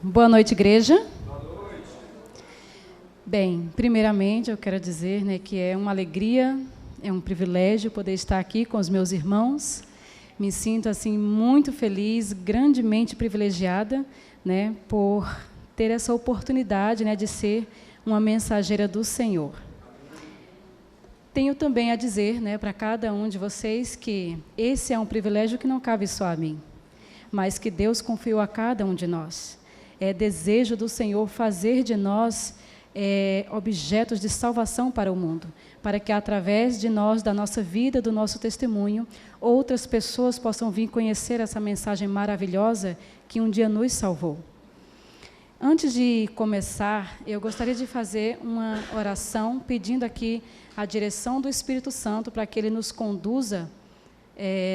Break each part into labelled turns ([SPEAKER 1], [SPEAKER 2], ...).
[SPEAKER 1] Boa noite, igreja. Boa noite. Bem, primeiramente eu quero dizer, que é uma alegria, é um privilégio poder estar aqui com os meus irmãos. Me sinto assim muito feliz, grandemente privilegiada, por ter essa oportunidade, de ser uma mensageira do Senhor. Tenho também a dizer, para cada um de vocês que esse é um privilégio que não cabe só a mim, mas que Deus confiou a cada um de nós. É desejo do Senhor fazer de nós objetos de salvação para o mundo, para que através de nós, da nossa vida, do nosso testemunho, outras pessoas possam vir conhecer essa mensagem maravilhosa que um dia nos salvou. Antes de começar, eu gostaria de fazer uma oração pedindo aqui a direção do Espírito Santo para que Ele nos conduza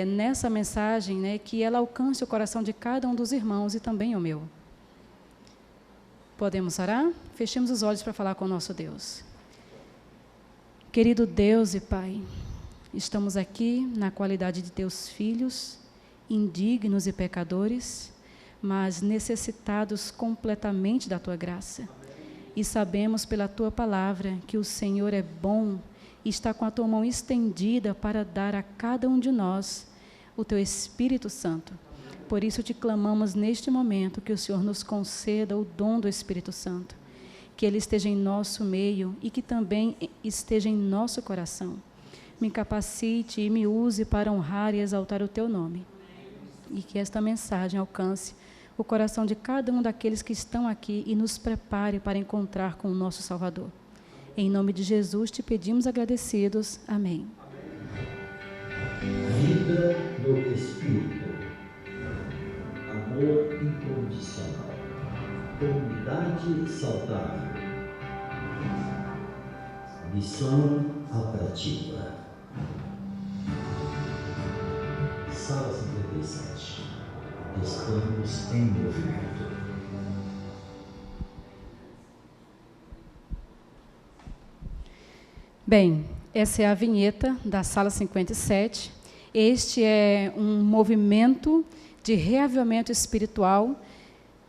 [SPEAKER 1] nessa mensagem, que ela alcance o coração de cada um dos irmãos e também o meu. Podemos orar? Fechemos os olhos para falar com o nosso Deus. Querido Deus e Pai, estamos aqui na qualidade de Teus filhos, indignos e pecadores, mas necessitados completamente da Tua graça. E sabemos pela Tua palavra que o Senhor é bom e está com a Tua mão estendida para dar a cada um de nós o Teu Espírito Santo. Por isso te clamamos neste momento que o Senhor nos conceda o dom do Espírito Santo, que Ele esteja em nosso meio e que também esteja em nosso coração. Me capacite e me use para honrar e exaltar o Teu nome. E que esta mensagem alcance o coração de cada um daqueles que estão aqui e nos prepare para encontrar com o nosso Salvador. Em nome de Jesus te pedimos agradecidos. Amém.
[SPEAKER 2] Vida do Espírito. Amor incondicional, comunidade saudável, missão atrativa. Sala 57. Estamos em movimento.
[SPEAKER 1] Bem, essa é a vinheta da Sala 57. Este é um movimento de reavivamento espiritual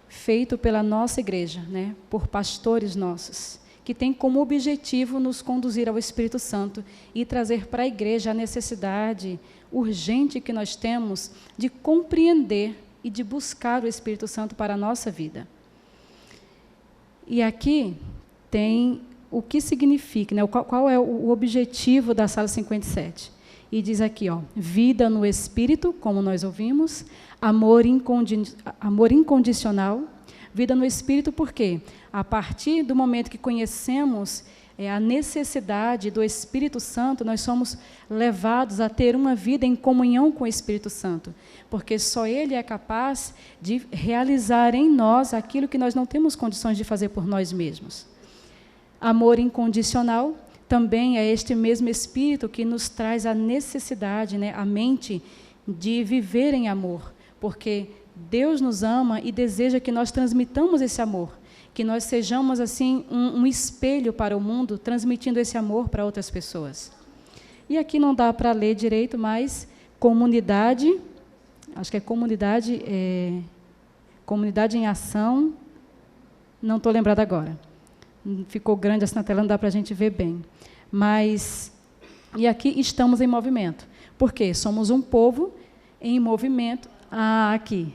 [SPEAKER 1] feito pela nossa igreja, por pastores nossos, que tem como objetivo nos conduzir ao Espírito Santo e trazer para a igreja a necessidade urgente que nós temos de compreender e de buscar o Espírito Santo para a nossa vida. E aqui tem o que significa, qual é o objetivo da Sala 57. E diz aqui, vida no Espírito, como nós ouvimos, amor incondicional, vida no Espírito, por quê? A partir do momento que conhecemos a necessidade do Espírito Santo, nós somos levados a ter uma vida em comunhão com o Espírito Santo, porque só Ele é capaz de realizar em nós aquilo que nós não temos condições de fazer por nós mesmos. Amor incondicional também é este mesmo Espírito que nos traz a necessidade, a mente de viver em amor, porque Deus nos ama e deseja que nós transmitamos esse amor, que nós sejamos assim um espelho para o mundo, transmitindo esse amor para outras pessoas. E aqui não dá para ler direito, mas comunidade, acho que é comunidade em ação, não estou lembrada agora. Ficou grande assim na tela, não dá para a gente ver bem. Mas, e aqui estamos em movimento. Por quê? Somos um povo em movimento. Aqui,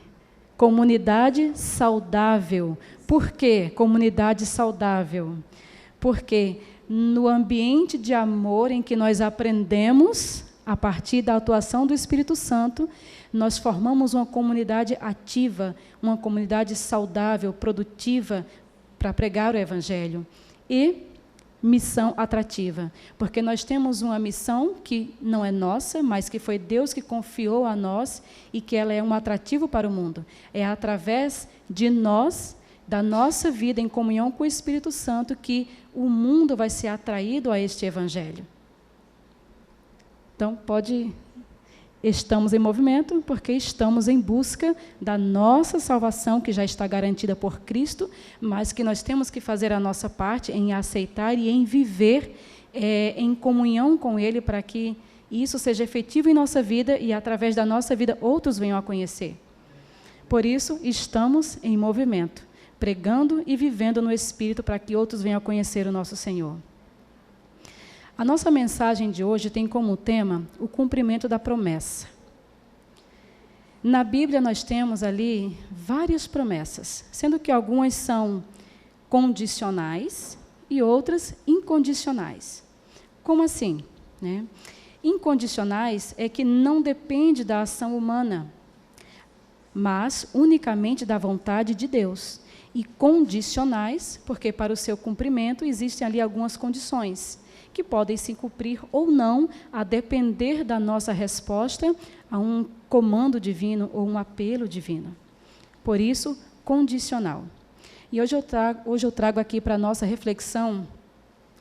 [SPEAKER 1] comunidade saudável. Por quê comunidade saudável? Porque no ambiente de amor em que nós aprendemos, a partir da atuação do Espírito Santo, nós formamos uma comunidade ativa, uma comunidade saudável, produtiva, para pregar o Evangelho. E missão atrativa, porque nós temos uma missão que não é nossa, mas que foi Deus que confiou a nós e que ela é um atrativo para o mundo. É através de nós, da nossa vida em comunhão com o Espírito Santo, que o mundo vai ser atraído a este Evangelho. Então, estamos em movimento porque estamos em busca da nossa salvação, que já está garantida por Cristo, mas que nós temos que fazer a nossa parte em aceitar e em viver em comunhão com Ele, para que isso seja efetivo em nossa vida e, através da nossa vida, outros venham a conhecer. Por isso, estamos em movimento. pregando e vivendo no Espírito para que outros venham a conhecer o nosso Senhor. A nossa mensagem de hoje tem como tema o cumprimento da promessa. Na Bíblia nós temos ali várias promessas, sendo que algumas são condicionais e outras incondicionais. Como assim? Incondicionais é que não depende da ação humana, mas unicamente da vontade de Deus. E condicionais, porque para o seu cumprimento existem ali algumas condições, que podem se cumprir ou não, a depender da nossa resposta a um comando divino ou um apelo divino. Por isso, condicional. E hoje eu trago aqui para a nossa reflexão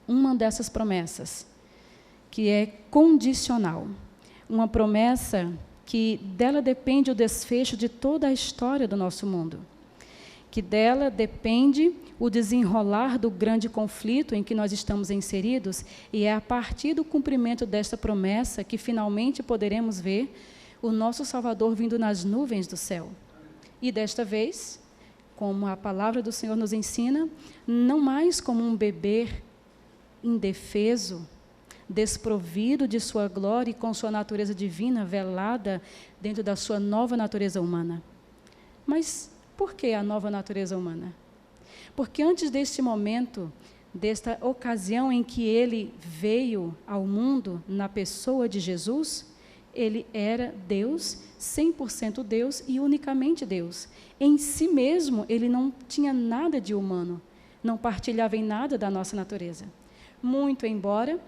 [SPEAKER 1] uma dessas promessas, que é condicional. Uma promessa que dela depende o desfecho de toda a história do nosso mundo, que dela depende o desenrolar do grande conflito em que nós estamos inseridos, e é a partir do cumprimento desta promessa que finalmente poderemos ver o nosso Salvador vindo nas nuvens do céu. E desta vez, como a palavra do Senhor nos ensina, não mais como um bebê indefeso, desprovido de sua glória e com sua natureza divina velada dentro da sua nova natureza humana. Mas por que a nova natureza humana? Porque antes deste momento, desta ocasião em que ele veio ao mundo na pessoa de Jesus, ele era Deus, 100% Deus e unicamente Deus. Em si mesmo, ele não tinha nada de humano, não partilhava em nada da nossa natureza. Muito embora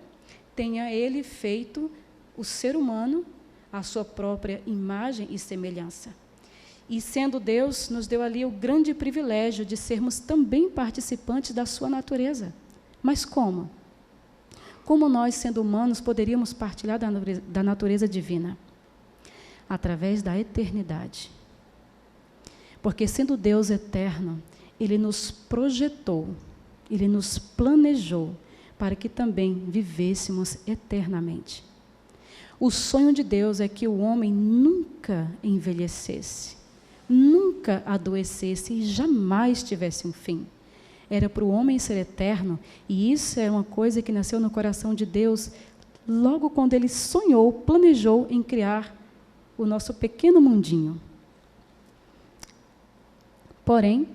[SPEAKER 1] tenha ele feito o ser humano à sua própria imagem e semelhança. E sendo Deus, nos deu ali o grande privilégio de sermos também participantes da sua natureza. Mas como? Como nós, sendo humanos, poderíamos partilhar da natureza divina? Através da eternidade. Porque sendo Deus eterno, ele nos projetou, ele nos planejou para que também vivêssemos eternamente. O sonho de Deus é que o homem nunca envelhecesse, nunca adoecesse e jamais tivesse um fim. Era para o homem ser eterno, e isso é uma coisa que nasceu no coração de Deus logo quando ele sonhou, planejou em criar o nosso pequeno mundinho. Porém,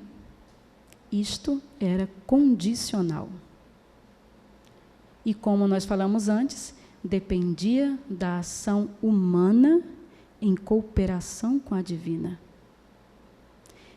[SPEAKER 1] isto era condicional. E como nós falamos antes, dependia da ação humana em cooperação com a divina.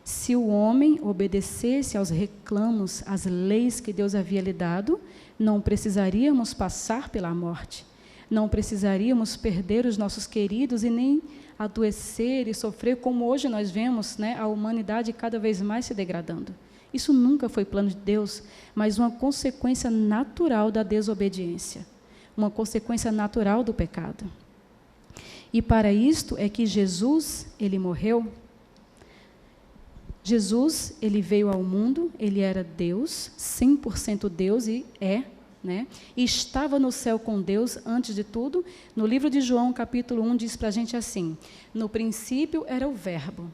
[SPEAKER 1] Se o homem obedecesse aos reclamos, às leis que Deus havia lhe dado, não precisaríamos passar pela morte, não precisaríamos perder os nossos queridos e nem adoecer e sofrer, como hoje nós vemos, a humanidade cada vez mais se degradando. Isso nunca foi plano de Deus, mas uma consequência natural da desobediência, uma consequência natural do pecado. E para isto é que Jesus, ele morreu. Jesus, ele veio ao mundo, ele era Deus, 100% Deus e e estava no céu com Deus antes de tudo. No livro de João, capítulo 1, diz para a gente assim: no princípio era o Verbo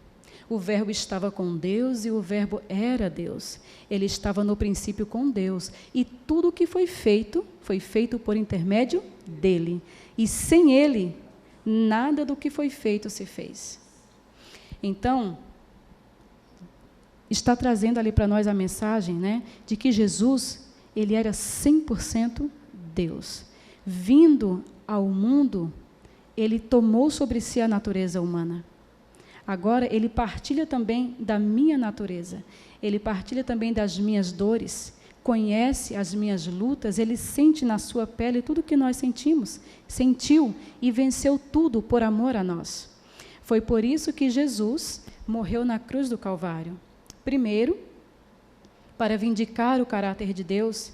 [SPEAKER 1] estava com Deus e o Verbo era Deus. Ele estava no princípio com Deus, e tudo o que foi feito por intermédio dele. E sem ele, nada do que foi feito se fez. Então, está trazendo ali para nós a mensagem, de que Jesus, ele era 100% Deus. Vindo ao mundo, ele tomou sobre si a natureza humana. Agora, ele partilha também da minha natureza. Ele partilha também das minhas dores, conhece as minhas lutas, ele sente na sua pele tudo o que nós sentimos. Sentiu e venceu tudo por amor a nós. Foi por isso que Jesus morreu na cruz do Calvário. Primeiro, para vindicar o caráter de Deus,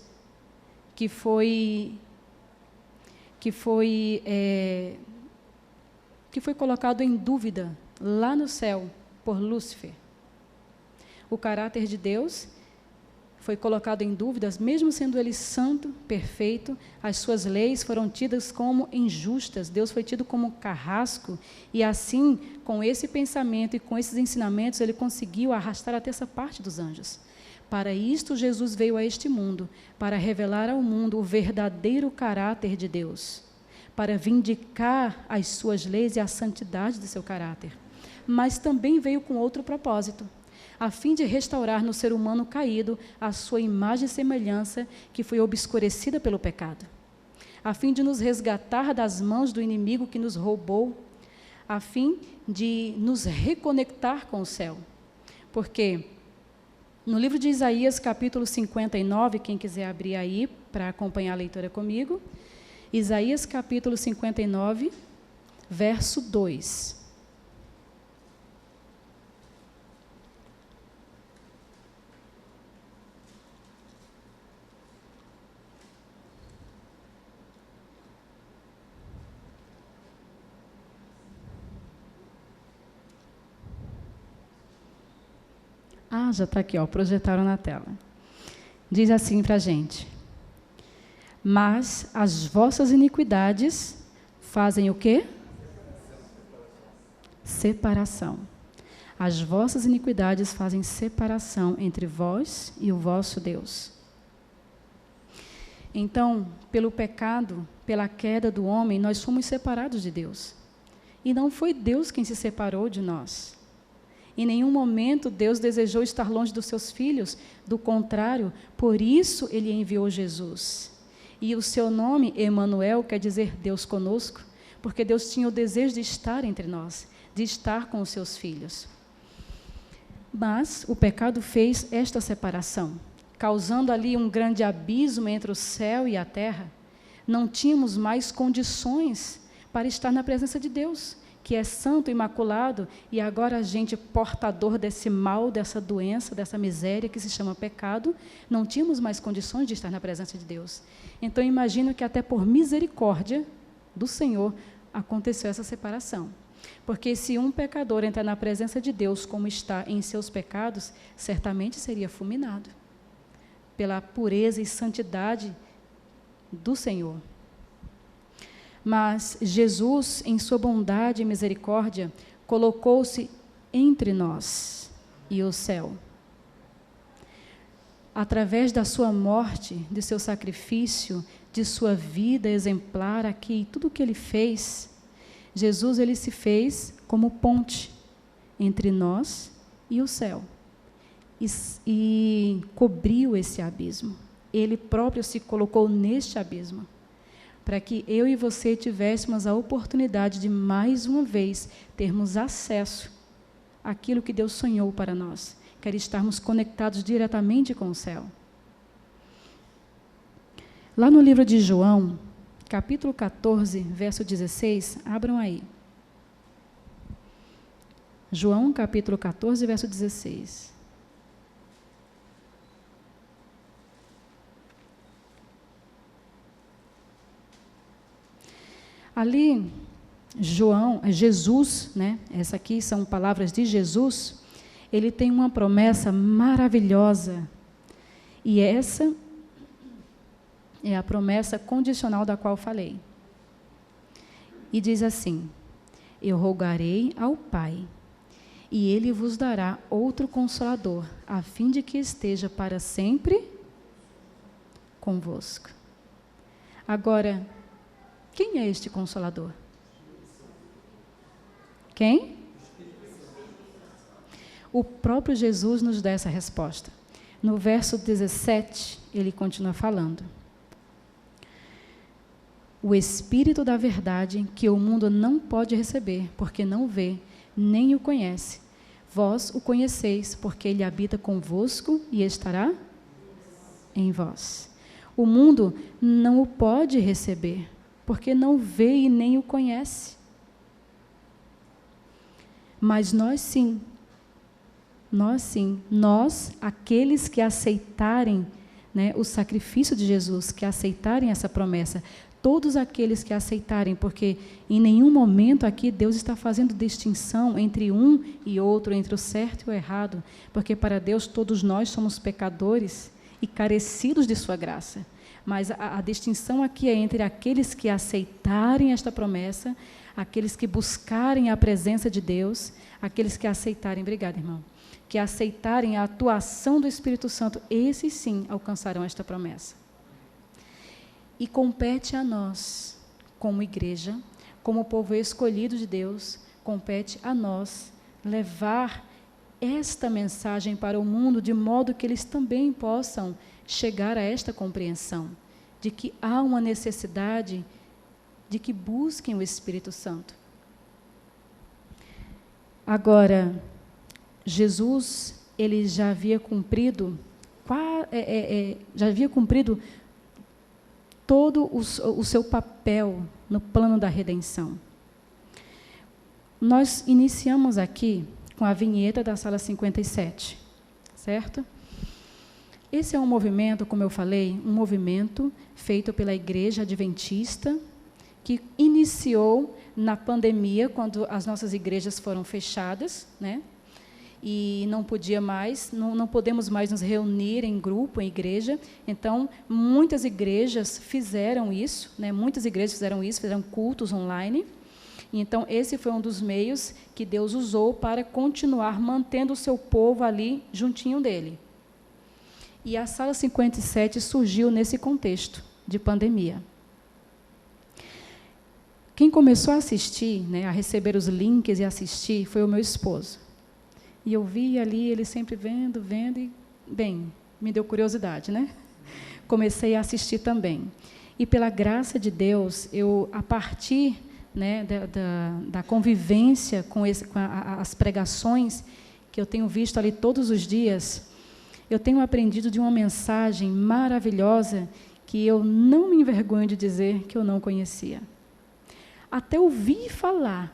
[SPEAKER 1] que foi colocado em dúvida lá no céu por Lúcifer. O caráter de Deus foi colocado em dúvidas, mesmo sendo ele santo, perfeito, as suas leis foram tidas como injustas, Deus foi tido como carrasco, e assim, com esse pensamento e com esses ensinamentos, ele conseguiu arrastar até essa parte dos anjos. Para isto, Jesus veio a este mundo, para revelar ao mundo o verdadeiro caráter de Deus, para vindicar as suas leis e a santidade de seu caráter. Mas também veio com outro propósito, a fim de restaurar no ser humano caído a sua imagem e semelhança que foi obscurecida pelo pecado, a fim de nos resgatar das mãos do inimigo que nos roubou, a fim de nos reconectar com o céu. Porque no livro de Isaías, capítulo 59, quem quiser abrir aí para acompanhar a leitura comigo, Isaías, capítulo 59, verso 2. Já está aqui, projetaram na tela. Diz assim para a gente: mas as vossas iniquidades fazem o quê? Separação. As vossas iniquidades fazem separação entre vós e o vosso Deus. Então, pelo pecado, pela queda do homem, nós fomos separados de Deus. E não foi Deus quem se separou de nós. Em nenhum momento Deus desejou estar longe dos seus filhos, do contrário, por isso Ele enviou Jesus. E o seu nome, Emanuel, quer dizer Deus conosco, porque Deus tinha o desejo de estar entre nós, de estar com os seus filhos. Mas o pecado fez esta separação, causando ali um grande abismo entre o céu e a terra. Não tínhamos mais condições para estar na presença de Deus, que é santo, imaculado, e agora a gente, portador desse mal, dessa doença, dessa miséria que se chama pecado, não tínhamos mais condições de estar na presença de Deus. Então, imagino que até por misericórdia do Senhor aconteceu essa separação. Porque se um pecador entrar na presença de Deus como está em seus pecados, certamente seria fulminado pela pureza e santidade do Senhor. Mas Jesus, em sua bondade e misericórdia, colocou-se entre nós e o céu. Através da sua morte, de seu sacrifício, de sua vida exemplar aqui, tudo o que ele fez, Jesus ele se como ponte entre nós e o céu. E cobriu esse abismo. Ele próprio se colocou neste abismo, para que eu e você tivéssemos a oportunidade de, mais uma vez, termos acesso àquilo que Deus sonhou para nós, que era estarmos conectados diretamente com o céu. Lá no livro de João, capítulo 14, verso 16, abram aí. João, capítulo 14, verso 16. Ali, Jesus, né? Essa aqui são palavras de Jesus, ele tem uma promessa maravilhosa, e essa é a promessa condicional da qual falei. E diz assim: eu rogarei ao Pai, e Ele vos dará outro Consolador, a fim de que esteja para sempre convosco. Agora, quem é este Consolador? Quem? O próprio Jesus nos dá essa resposta. No verso 17, ele continua falando: o Espírito da verdade, que o mundo não pode receber, porque não vê, nem o conhece. Vós o conheceis, porque ele habita convosco e estará em vós. O mundo não o pode receber, porque não vê e nem o conhece. Mas nós sim, nós, aqueles que aceitarem, né, o sacrifício de Jesus, que aceitarem essa promessa, todos aqueles que aceitarem, porque em nenhum momento aqui Deus está fazendo distinção entre um e outro, entre o certo e o errado, porque para Deus todos nós somos pecadores, e carecidos de sua graça. Mas a distinção aqui é entre aqueles que aceitarem esta promessa, aqueles que buscarem a presença de Deus, aqueles que aceitarem, obrigada, irmão, que aceitarem a atuação do Espírito Santo, esses sim alcançarão esta promessa. E compete a nós, como igreja, como povo escolhido de Deus, compete a nós levar esta mensagem para o mundo, de modo que eles também possam chegar a esta compreensão, de que há uma necessidade de que busquem o Espírito Santo. Agora, Jesus, ele já havia cumprido todo o seu papel no plano da redenção. Nós iniciamos aqui com a vinheta da sala 57, certo? Esse é um movimento, como eu falei, um movimento feito pela Igreja Adventista, que iniciou na pandemia, quando as nossas igrejas foram fechadas, né? E não podia mais, não podemos mais nos reunir em grupo, em igreja. Então, muitas igrejas fizeram isso, né? Muitas igrejas fizeram isso, fizeram cultos online. Então, esse foi um dos meios que Deus usou para continuar mantendo o seu povo ali juntinho dele. E a Sala 57 surgiu nesse contexto de pandemia. Quem começou a assistir, né, a receber os links e assistir, foi o meu esposo. E eu vi ali, ele sempre vendo, e, bem, me deu curiosidade, né? Comecei a assistir também. E pela graça de Deus, eu, a partir, né, da convivência com as pregações que eu tenho visto ali todos os dias, eu tenho aprendido de uma mensagem maravilhosa que eu não me envergonho de dizer que eu não conhecia. Até ouvi falar,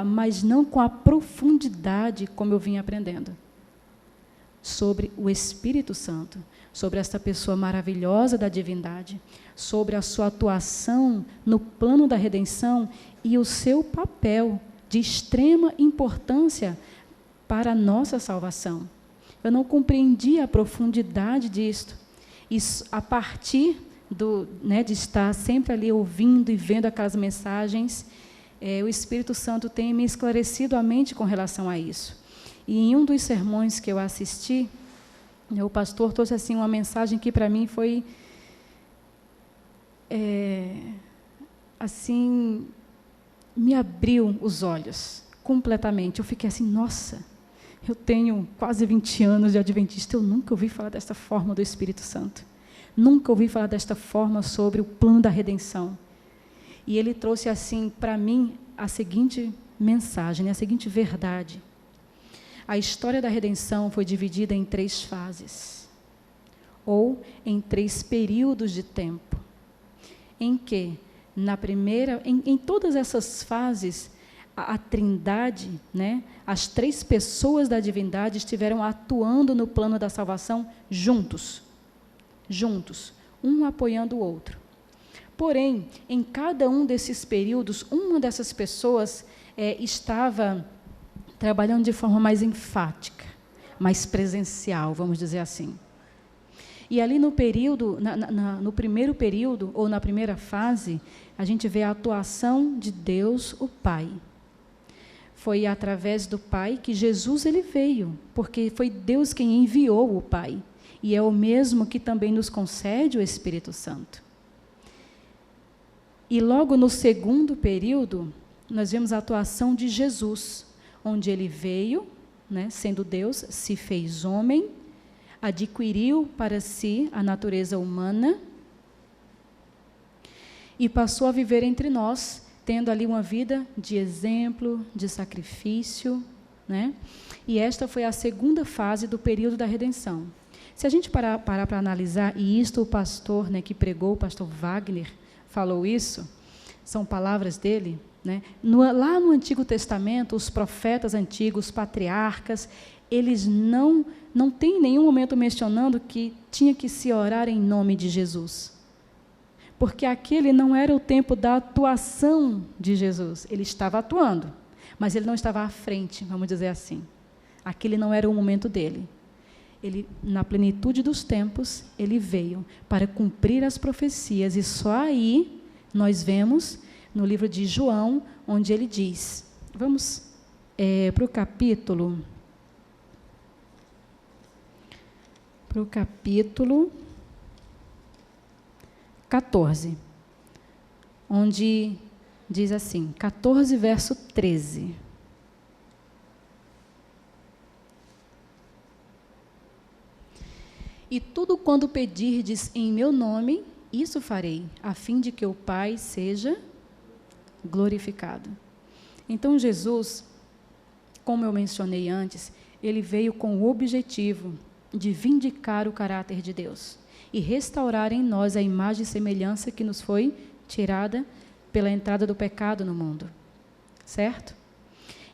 [SPEAKER 1] mas não com a profundidade como eu vinha aprendendo. Sobre o Espírito Santo, sobre esta pessoa maravilhosa da divindade, sobre a sua atuação no plano da redenção e o seu papel de extrema importância para a nossa salvação. Eu não compreendia a profundidade disto. E a partir de estar sempre ali ouvindo e vendo aquelas mensagens, o Espírito Santo tem me esclarecido a mente com relação a isso. E em um dos sermões que eu assisti, o pastor trouxe assim uma mensagem que para mim foi assim, me abriu os olhos completamente. Eu fiquei assim, nossa, eu tenho quase 20 anos de adventista, eu nunca ouvi falar desta forma do Espírito Santo. Nunca ouvi falar desta forma sobre o plano da redenção. E ele trouxe assim para mim a seguinte mensagem, a seguinte verdade. A história da redenção foi dividida em 3 fases, ou em 3 períodos de tempo, em que, na primeira, em todas essas fases, a Trindade, né, as 3 pessoas da divindade estiveram atuando no plano da salvação juntos, um apoiando o outro. Porém, em cada um desses períodos, uma dessas pessoas estava trabalhando de forma mais enfática, mais presencial, vamos dizer assim. E ali no período, no primeiro período, ou na primeira fase, a gente vê a atuação de Deus, o Pai. Foi através do Pai que Jesus ele veio, porque foi Deus quem enviou o Pai. E é o mesmo que também nos concede o Espírito Santo. E logo no segundo período, nós vemos a atuação de Jesus, onde ele veio, né, sendo Deus, se fez homem, adquiriu para si a natureza humana e passou a viver entre nós, tendo ali uma vida de exemplo, de sacrifício, né? E esta foi a segunda fase do período da redenção. Se a gente parar para analisar, e isto o pastor, né, que pregou, o pastor Wagner, falou isso, são palavras dele, né? Lá no Antigo Testamento, os profetas antigos, os patriarcas, eles não têm em nenhum momento mencionando que tinha que se orar em nome de Jesus. Porque aquele não era o tempo da atuação de Jesus. Ele estava atuando, mas ele não estava à frente, vamos dizer assim. Aquele não era o momento dele. Ele, na plenitude dos tempos, ele veio para cumprir as profecias, e só aí nós vemos no livro de João, onde ele diz, vamos para o capítulo 14, onde diz assim, 14, verso 13. E tudo quando pedirdes em meu nome, isso farei, a fim de que o Pai seja glorificado. Então, Jesus, como eu mencionei antes, ele veio com o objetivo de vindicar o caráter de Deus e restaurar em nós a imagem e semelhança que nos foi tirada pela entrada do pecado no mundo. Certo?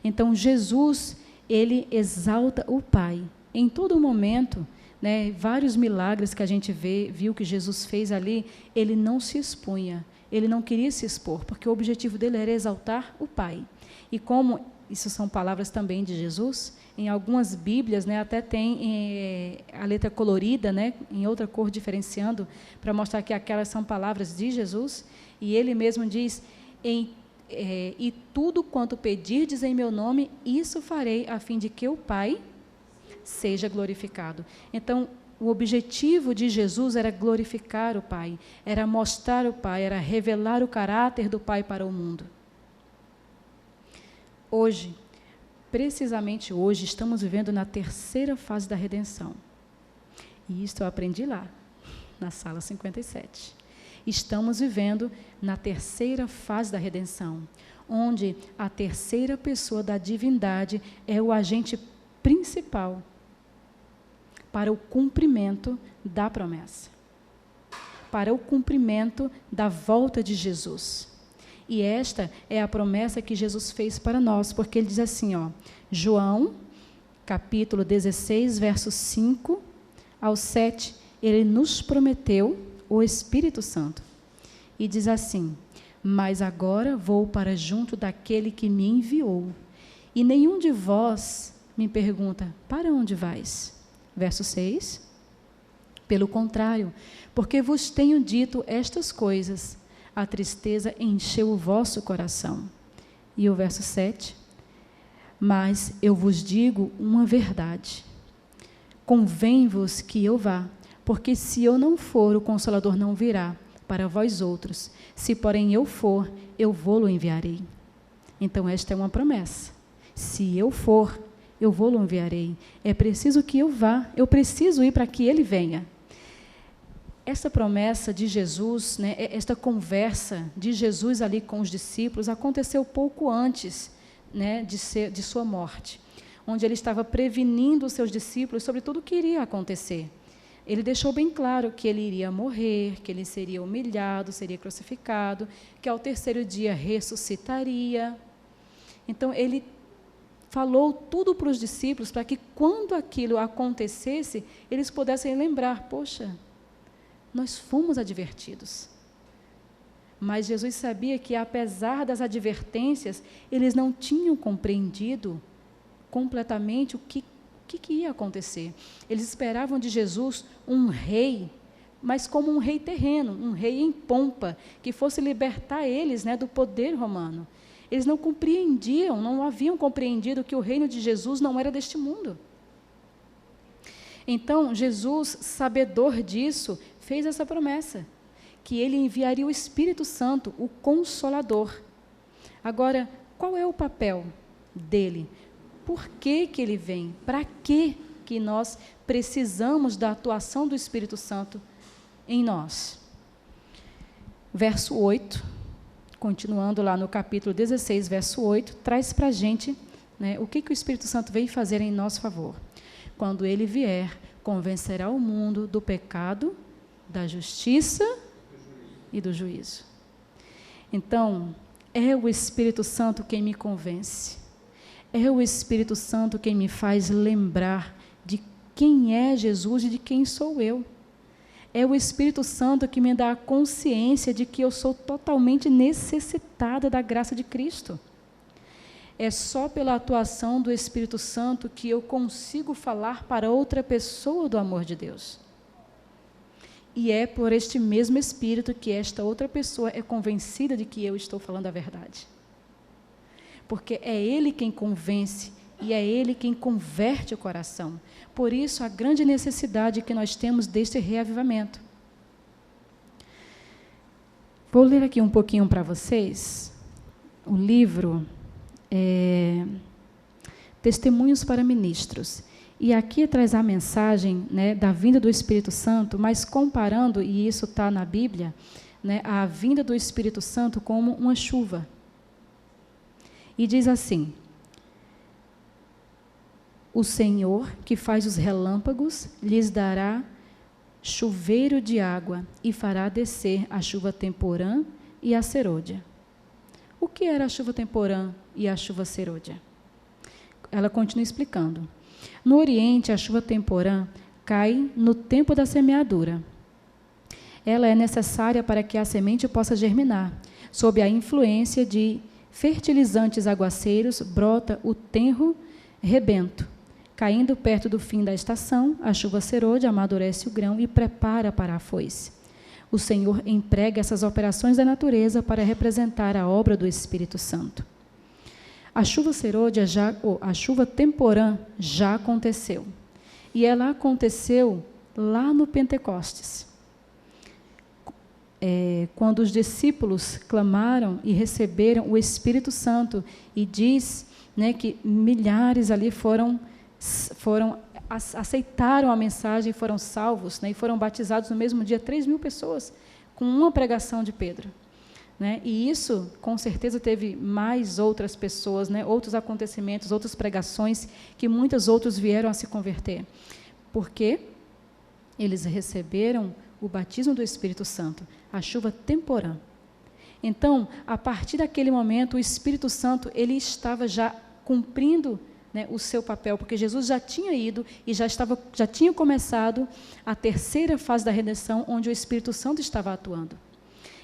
[SPEAKER 1] Então, Jesus, ele exalta o Pai. Em todo momento, né, vários milagres que a gente viu que Jesus fez ali, ele não se expunha, ele não queria se expor, porque o objetivo dele era exaltar o Pai. E como isso são palavras também de Jesus, em algumas Bíblias, né, até tem a letra colorida, né, em outra cor diferenciando, para mostrar que aquelas são palavras de Jesus, e ele mesmo diz, e tudo quanto pedirdes em meu nome, isso farei, a fim de que o Pai seja glorificado. Então, o objetivo de Jesus era glorificar o Pai, era mostrar o Pai, era revelar o caráter do Pai para o mundo. Hoje, precisamente hoje, estamos vivendo na terceira fase da redenção. E isso eu aprendi lá, na sala 57. Estamos vivendo na terceira fase da redenção, onde a terceira pessoa da divindade é o agente principal para o cumprimento da promessa, para o cumprimento da volta de Jesus. E esta é a promessa que Jesus fez para nós, porque ele diz assim, João, capítulo 16, versos 5 ao 7, ele nos prometeu o Espírito Santo. E diz assim, mas agora vou para junto daquele que me enviou, e nenhum de vós me pergunta, para onde vais? Verso 6, pelo contrário, porque vos tenho dito estas coisas, a tristeza encheu o vosso coração. E o verso 7, mas eu vos digo uma verdade, convém-vos que eu vá, porque se eu não for, o Consolador não virá para vós outros, se porém eu for, eu vou-lo enviarei. Então esta é uma promessa, se eu for, eu vou-lo enviarei. É preciso que eu vá, eu preciso ir para que ele venha. Essa promessa de Jesus, né, esta conversa de Jesus ali com os discípulos, aconteceu pouco antes, né, de sua morte, onde ele estava prevenindo os seus discípulos sobre tudo o que iria acontecer. Ele deixou bem claro que ele iria morrer, que ele seria humilhado, seria crucificado, que ao terceiro dia ressuscitaria. Então, ele falou tudo para os discípulos, para que quando aquilo acontecesse, eles pudessem lembrar, poxa, nós fomos advertidos. Mas Jesus sabia que, apesar das advertências, eles não tinham compreendido completamente o que ia acontecer. Eles esperavam de Jesus um rei, mas como um rei terreno, um rei em pompa, que fosse libertar eles, né, do poder romano. Eles não compreendiam, não haviam compreendido que o reino de Jesus não era deste mundo. Então, Jesus, sabedor disso, fez essa promessa, que ele enviaria o Espírito Santo, o Consolador. Agora, qual é o papel dele? Por que ele vem? Para que nós precisamos da atuação do Espírito Santo em nós? Verso 8, continuando lá no capítulo 16, verso 8, traz para a gente, né, o que o Espírito Santo veio fazer em nosso favor. Quando ele vier, convencerá o mundo do pecado, da justiça e do juízo. Então, é o Espírito Santo quem me convence. É o Espírito Santo quem me faz lembrar de quem é Jesus e de quem sou eu. É o Espírito Santo que me dá a consciência de que eu sou totalmente necessitada da graça de Cristo. é só pela atuação do Espírito Santo que eu consigo falar para outra pessoa do amor de Deus. E é por este mesmo Espírito que esta outra pessoa é convencida de que eu estou falando a verdade. Porque é Ele quem convence e é Ele quem converte o coração. Por isso, a grande necessidade que nós temos deste reavivamento. Vou ler aqui um pouquinho para vocês o livro Testemunhos para Ministros. E aqui traz a mensagem, né, da vinda do Espírito Santo, mas comparando, e isso está na Bíblia, né, a vinda do Espírito Santo como uma chuva. E diz assim: o Senhor que faz os relâmpagos lhes dará chuveiro de água e fará descer a chuva temporã e a serôdia. O que era a chuva temporã e a chuva serôdia? Ela continua explicando. No Oriente, a chuva temporã cai no tempo da semeadura. Ela é necessária para que a semente possa germinar. Sob a influência de fertilizantes aguaceiros, brota o tenro rebento. Caindo perto do fim da estação, a chuva serôdia amadurece o grão e prepara para a foice. O Senhor emprega essas operações da natureza para representar a obra do Espírito Santo. A chuva serôdia a chuva temporã já aconteceu. E ela aconteceu lá no Pentecostes. Quando os discípulos clamaram e receberam o Espírito Santo, e diz, né, que milhares ali aceitaram a mensagem e foram salvos, né, e foram batizados no mesmo dia 3.000 pessoas, com uma pregação de Pedro. Né? E isso, com certeza, teve mais outras pessoas, né? Outros acontecimentos, outras pregações, que muitos outros vieram a se converter. Porque eles receberam o batismo do Espírito Santo, a chuva temporã. Então, a partir daquele momento, o Espírito Santo ele estava já cumprindo, né, o seu papel, porque Jesus já tinha ido e já tinha começado a terceira fase da redenção, onde o Espírito Santo estava atuando.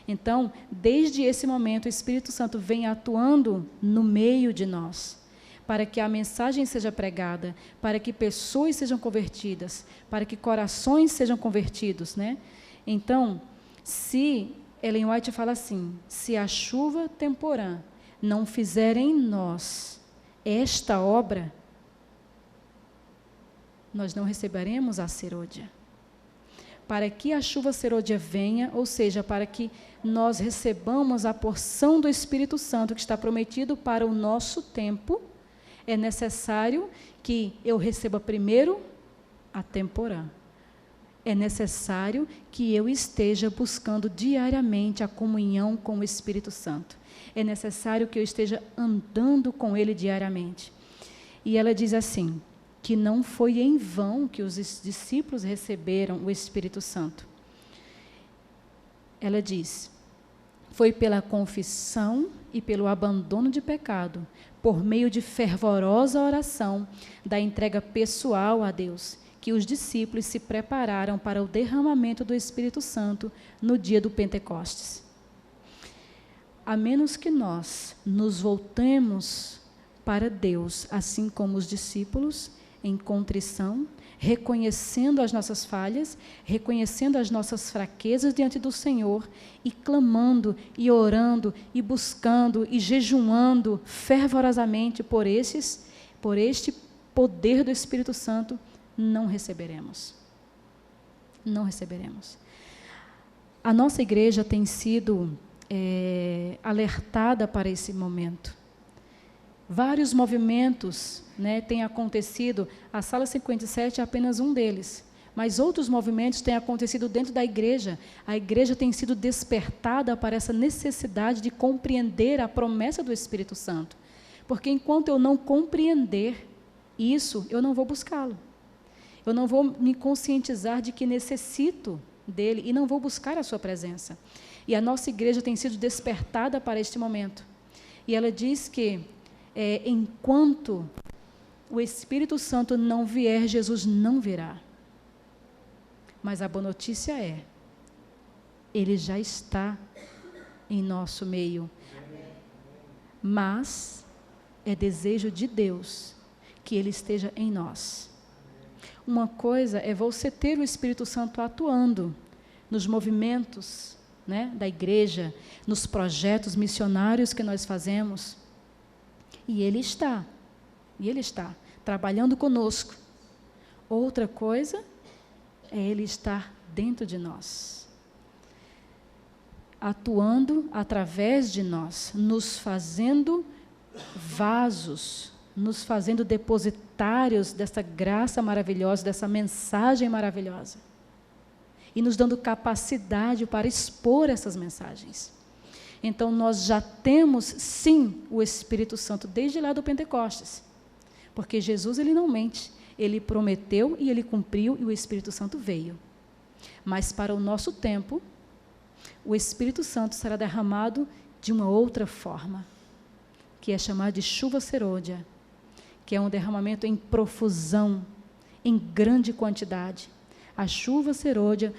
[SPEAKER 1] Então, desde esse momento, o Espírito Santo vem atuando no meio de nós, para que a mensagem seja pregada, para que pessoas sejam convertidas, para que corações sejam convertidos, né? Então, se Ellen White fala assim, se a chuva temporã não fizer em nós esta obra, nós não receberemos a serôdia. Para que a chuva serôdia venha, ou seja, para que nós recebamos a porção do Espírito Santo que está prometido para o nosso tempo, é necessário que eu receba primeiro a temporã. É necessário que eu esteja buscando diariamente a comunhão com o Espírito Santo. É necessário que eu esteja andando com Ele diariamente. E ela diz assim, que não foi em vão que os discípulos receberam o Espírito Santo. Ela diz, foi pela confissão e pelo abandono de pecado, por meio de fervorosa oração, da entrega pessoal a Deus, que os discípulos se prepararam para o derramamento do Espírito Santo no dia do Pentecostes. A menos que nós nos voltemos para Deus, assim como os discípulos, em contrição, reconhecendo as nossas falhas, reconhecendo as nossas fraquezas diante do Senhor e clamando e orando e buscando e jejuando fervorosamente por este poder do Espírito Santo, não receberemos. Não receberemos. A nossa igreja tem sido alertada para esse momento. Vários movimentos, né, têm acontecido, a Sala 57 é apenas um deles, mas outros movimentos têm acontecido dentro da igreja. A igreja tem sido despertada para essa necessidade de compreender a promessa do Espírito Santo, porque enquanto eu não compreender isso, eu não vou buscá-lo. Eu não vou me conscientizar de que necessito dele e não vou buscar a sua presença. E a nossa igreja tem sido despertada para este momento. E ela diz que enquanto o Espírito Santo não vier, Jesus não virá. Mas a boa notícia é, ele já está em nosso meio. Mas é desejo de Deus que Ele esteja em nós. Uma coisa é você ter o Espírito Santo atuando nos movimentos, né, da igreja, nos projetos missionários que nós fazemos. E Ele está trabalhando conosco. Outra coisa é Ele estar dentro de nós, atuando através de nós, nos fazendo vasos, nos fazendo depositários dessa graça maravilhosa, dessa mensagem maravilhosa, e nos dando capacidade para expor essas mensagens. Então, nós já temos, sim, o Espírito Santo desde lá do Pentecostes, porque Jesus, Ele não mente, Ele prometeu e Ele cumpriu, e o Espírito Santo veio. Mas para o nosso tempo, o Espírito Santo será derramado de uma outra forma, que é chamada de chuva serôdia, que é um derramamento em profusão, em grande quantidade. A chuva serôdia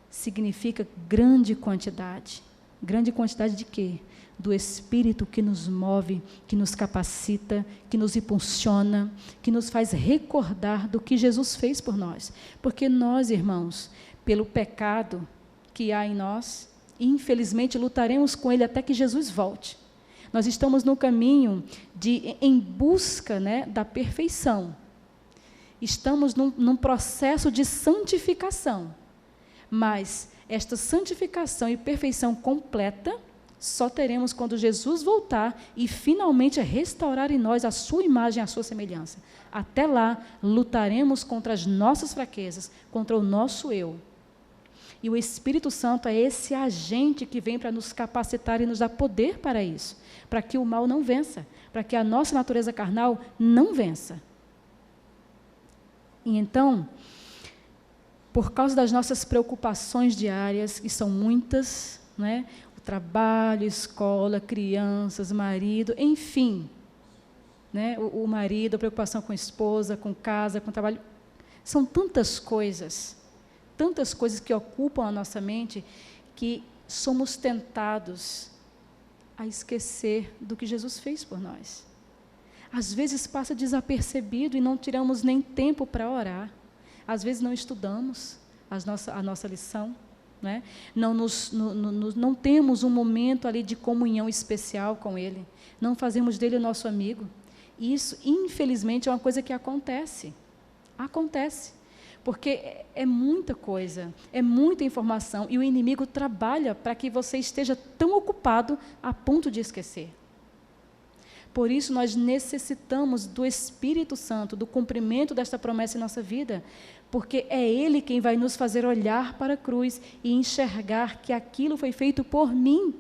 [SPEAKER 1] significa grande quantidade. Grande quantidade de quê? Do Espírito que nos move, que nos capacita, que nos impulsiona, que nos faz recordar do que Jesus fez por nós. Porque nós, irmãos, pelo pecado que há em nós, infelizmente lutaremos com ele até que Jesus volte. Nós estamos no caminho em busca, né, da perfeição. Estamos num processo de santificação. Mas esta santificação e perfeição completa só teremos quando Jesus voltar e finalmente restaurar em nós a sua imagem, a sua semelhança. Até lá, lutaremos contra as nossas fraquezas, contra o nosso eu. E o Espírito Santo é esse agente que vem para nos capacitar e nos dar poder para isso, para que o mal não vença, para que a nossa natureza carnal não vença. E então, por causa das nossas preocupações diárias, que são muitas, né? O trabalho, escola, crianças, marido, enfim, né? O marido, a preocupação com a esposa, com casa, com o trabalho, são tantas coisas que ocupam a nossa mente, que somos tentados a esquecer do que Jesus fez por nós. Às vezes passa desapercebido e não tiramos nem tempo para orar. Às vezes não estudamos a nossa lição, né? Não temos um momento ali de comunhão especial com Ele. Não fazemos dele o nosso amigo. Isso, infelizmente, é uma coisa que acontece. Acontece. Porque é muita coisa, é muita informação, e o inimigo trabalha para que você esteja tão ocupado a ponto de esquecer. Por isso, nós necessitamos do Espírito Santo, do cumprimento desta promessa em nossa vida, porque é Ele quem vai nos fazer olhar para a cruz e enxergar que aquilo foi feito por mim,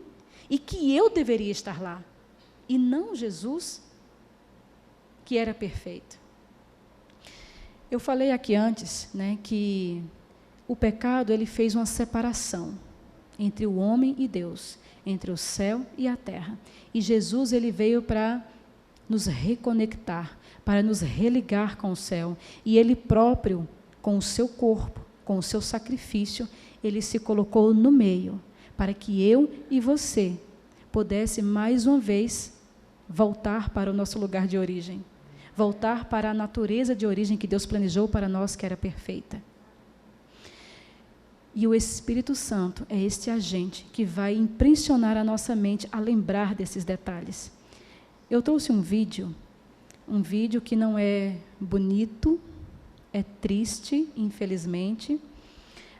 [SPEAKER 1] e que eu deveria estar lá, e não Jesus, que era perfeito. Eu falei aqui antes, né, que o pecado, ele fez uma separação entre o homem e Deus, entre o céu e a terra. E Jesus, ele veio para nos reconectar, para nos religar com o céu. E ele próprio, com o seu corpo, com o seu sacrifício, ele se colocou no meio, para que eu e você pudesse mais uma vez voltar para o nosso lugar de origem. Voltar para a natureza de origem que Deus planejou para nós, que era perfeita. E o Espírito Santo é este agente que vai impressionar a nossa mente a lembrar desses detalhes. Eu trouxe um vídeo que não é bonito, é triste, infelizmente,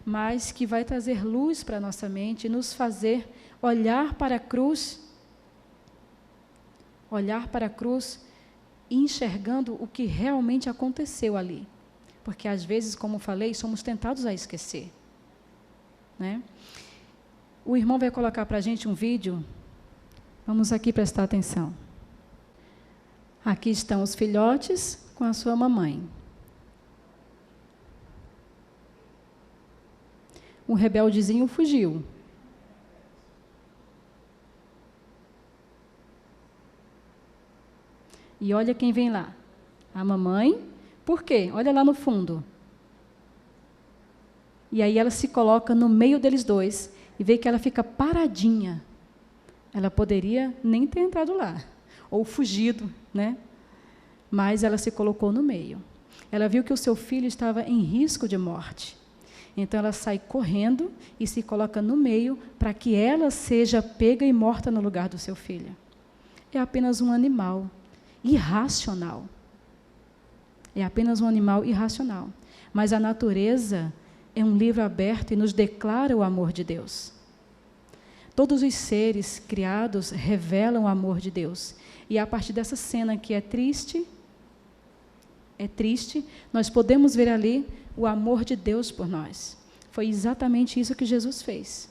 [SPEAKER 1] mas que vai trazer luz para a nossa mente e nos fazer olhar para a cruz, enxergando o que realmente aconteceu ali. Porque, às vezes, como falei, somos tentados a esquecer, né? O irmão vai colocar para a gente um vídeo. Vamos aqui prestar atenção. Aqui estão os filhotes com a sua mamãe. O rebeldezinho fugiu. E olha quem vem lá. A mamãe. Por quê? Olha lá no fundo. E aí ela se coloca no meio deles dois e vê que ela fica paradinha. Ela poderia nem ter entrado lá. ou fugido, né? Mas ela se colocou no meio. Ela viu que o seu filho estava em risco de morte. Então ela sai correndo e se coloca no meio para que ela seja pega e morta no lugar do seu filho. É apenas um animal irracional. É apenas um animal irracional. Mas a natureza é um livro aberto e nos declara o amor de Deus. Todos os seres criados revelam o amor de Deus. E a partir dessa cena que é triste, nós podemos ver ali o amor de Deus por nós. Foi exatamente isso que Jesus fez.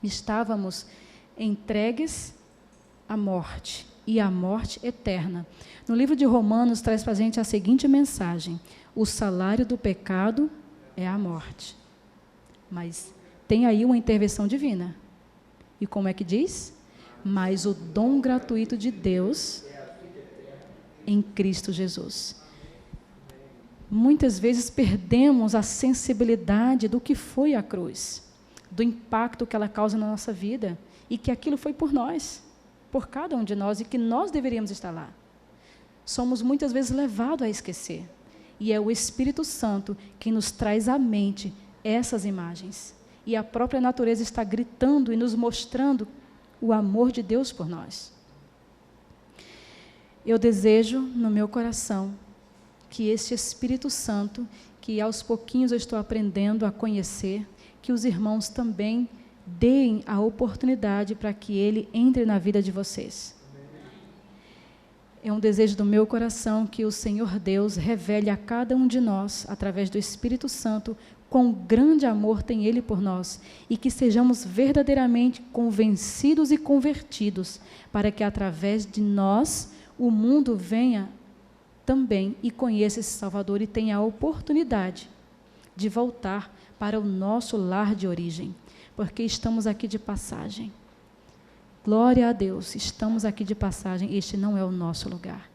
[SPEAKER 1] Estávamos entregues à morte, e à morte eterna. No livro de Romanos traz para a gente a seguinte mensagem: o salário do pecado é a morte. Mas tem aí uma intervenção divina. E como é que diz? Mas o dom gratuito de Deus em Cristo Jesus. Muitas vezes perdemos a sensibilidade do que foi a cruz, do impacto que ela causa na nossa vida, e que aquilo foi por nós, por cada um de nós, e que nós deveríamos estar lá. Somos muitas vezes levados a esquecer, e é o Espírito Santo que nos traz à mente essas imagens, e a própria natureza está gritando e nos mostrando o amor de Deus por nós. Eu desejo no meu coração que este Espírito Santo, que aos pouquinhos eu estou aprendendo a conhecer, que os irmãos também deem a oportunidade para que ele entre na vida de vocês. É um desejo do meu coração que o Senhor Deus revele a cada um de nós, através do Espírito Santo, quão grande amor tem Ele por nós, e que sejamos verdadeiramente convencidos e convertidos, para que através de nós o mundo venha também e conheça esse Salvador e tenha a oportunidade de voltar para o nosso lar de origem, porque estamos aqui de passagem. Glória a Deus, estamos aqui de passagem, este não é o nosso lugar.